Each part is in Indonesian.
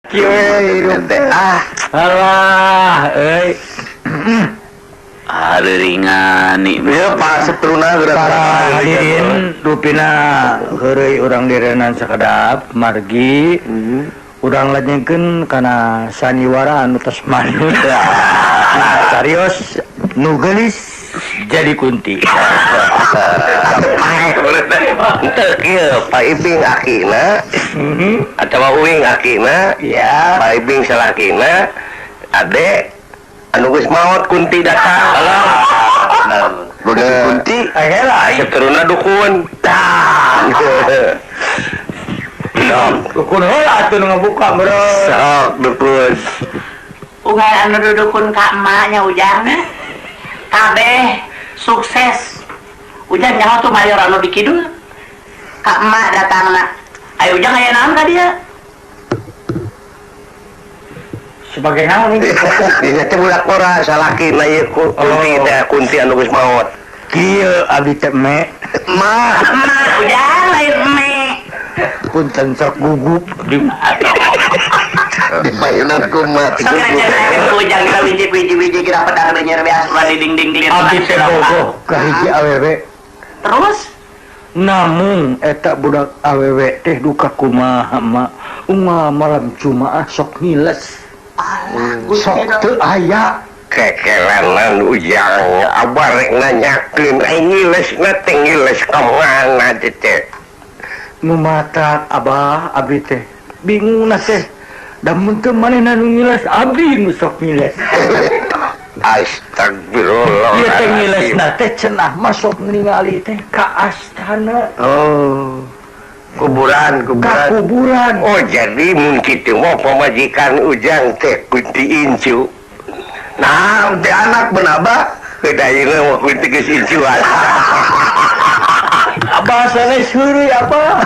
Kieu teh alah euy ringan nih ieu Pak Setruna para hadirin rupina heureuy urang direnan sakedap margi urang lajengkeun kana sandiwara anu tos manut carios nu geulis jadi kunti. Ieu Pak Ibing akina atawa uing akina Ya, Pak Ibing salakina ade anu geus maot kunti datang bener kunti akhirnya seterusna dukun dukun heula atuh nu ngabuka bro. sok dukun Unggal anu dudukun ka emaknya Ujang kabeh sukses. Ujang nyaho tuh mayor anu di kidul ka emak datangna. Ayo Ujang aya naon ka dia? Sebagai naon ini? dia teh budak ora salakina ieu kunti teh kunti anu geus maot Kieu abdi teh me mah Emak Ujang lain emek. punten sok gugup di dimainna kumat Sok ngajarin ku Ujang kita wiji kira pedang nyer beas di dinding clear. abdi teh bogoh ka hiji awewe. Terus Namun eta budak awewe teh duka kumaha mak malam Jumaah sok ngiles sok teu aya kekelanan Ujang abah rek nanyakeun ai ngilesna teh ngiles ka mana teh nu matak abah abdi teh bingung na teh da mun teu manehna nu ngiles abdi nu sok ngiles astagfirullah ieu teh ngilesna teh cenah masuk ningali teh ka astana oh kuburan ka kuburan. oh jadi mun kitu mah pamajikan Ujang teh kunti incu nah teh anak benaba kedayeuna mah kunti geus incuan Abah sanes heureuy abah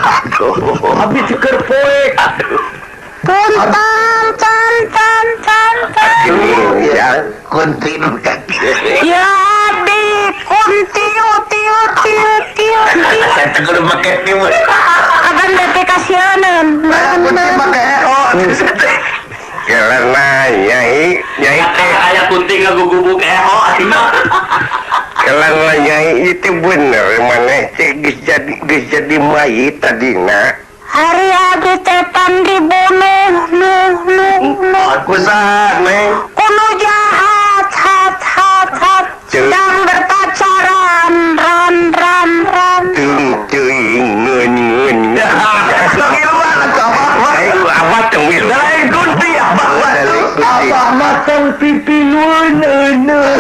abdi teh keur poek ya kunti nu ya di kunti saya kudu make timun akan dete kasianan. kunti make hero karena nyai teh aya kunting ngagugubuk eho atina karena nyai itu bener maneh teh geus jadi mayit tadina Hari abdi tepan dibunuh aku sah neng kuno jahat hat sedang berpacaran ran ngeun apa tengil lain kunti abah mah tong pipilueun euneuh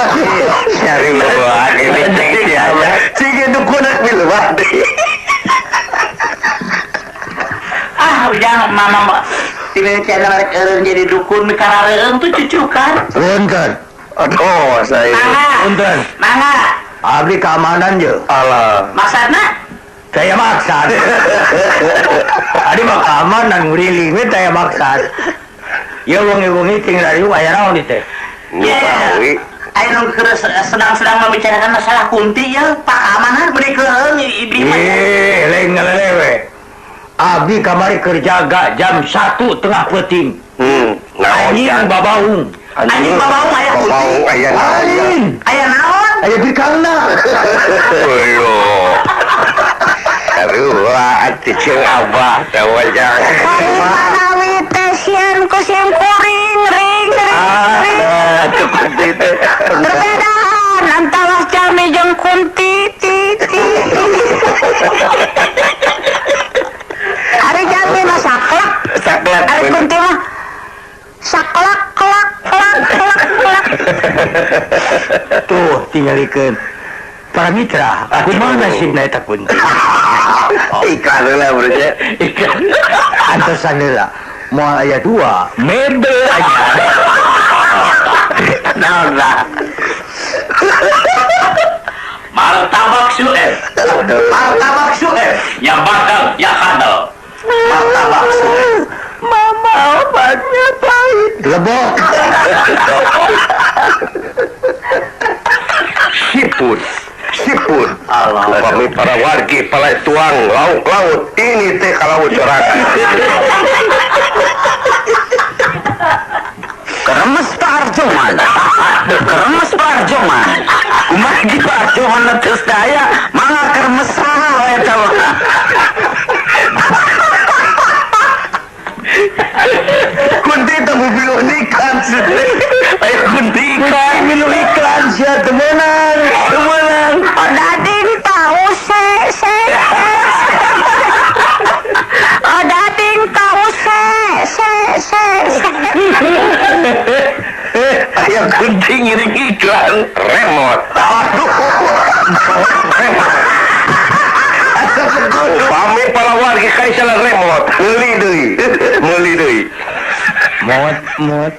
cari luar ini teh ya sige dukun piluan Ujang mama tidak channel rek eureun jadi dukun karareueung tuh cucukan Punten, aduh saya punten. mangga Abdi keamanan je. alah maksudna Saya maksad. Adi mah keamanan nguriling we saya maksad. Ya wengi-wengi tinggal dari aya naon teh. nyukawi ayo nu sedang membicarakan masalah kunti ya Pak Amanan beri keheung ibli mah Lain ngalelewe. Abdi kamari kerjaga jam 1 tengah peting. Anjing babaung. anjing babaung aya kunti babaung aya Anjing. aya naon Aya di kangna. aduh ati ceung abah tawajang Manawi teh sian ku sian kuring ring perbedaan antara jami jeung kunti Ari jami mah saklek ari kunti mah saklek klak Tuh tinggalikeun. Para mitra, kumaha nasibna eta kunti? iklan lah berarti Ikan antosan heula. Moal aya 2, mebel aja. naon lah martabak suep yang bakal ya kadal martabak suep Mama obatnya pahit. Lebok. sipun kami para wargi palai tuang laut ini teh kalau corak remote. Pami para warga kaisalan remote. Meuli deui. Mot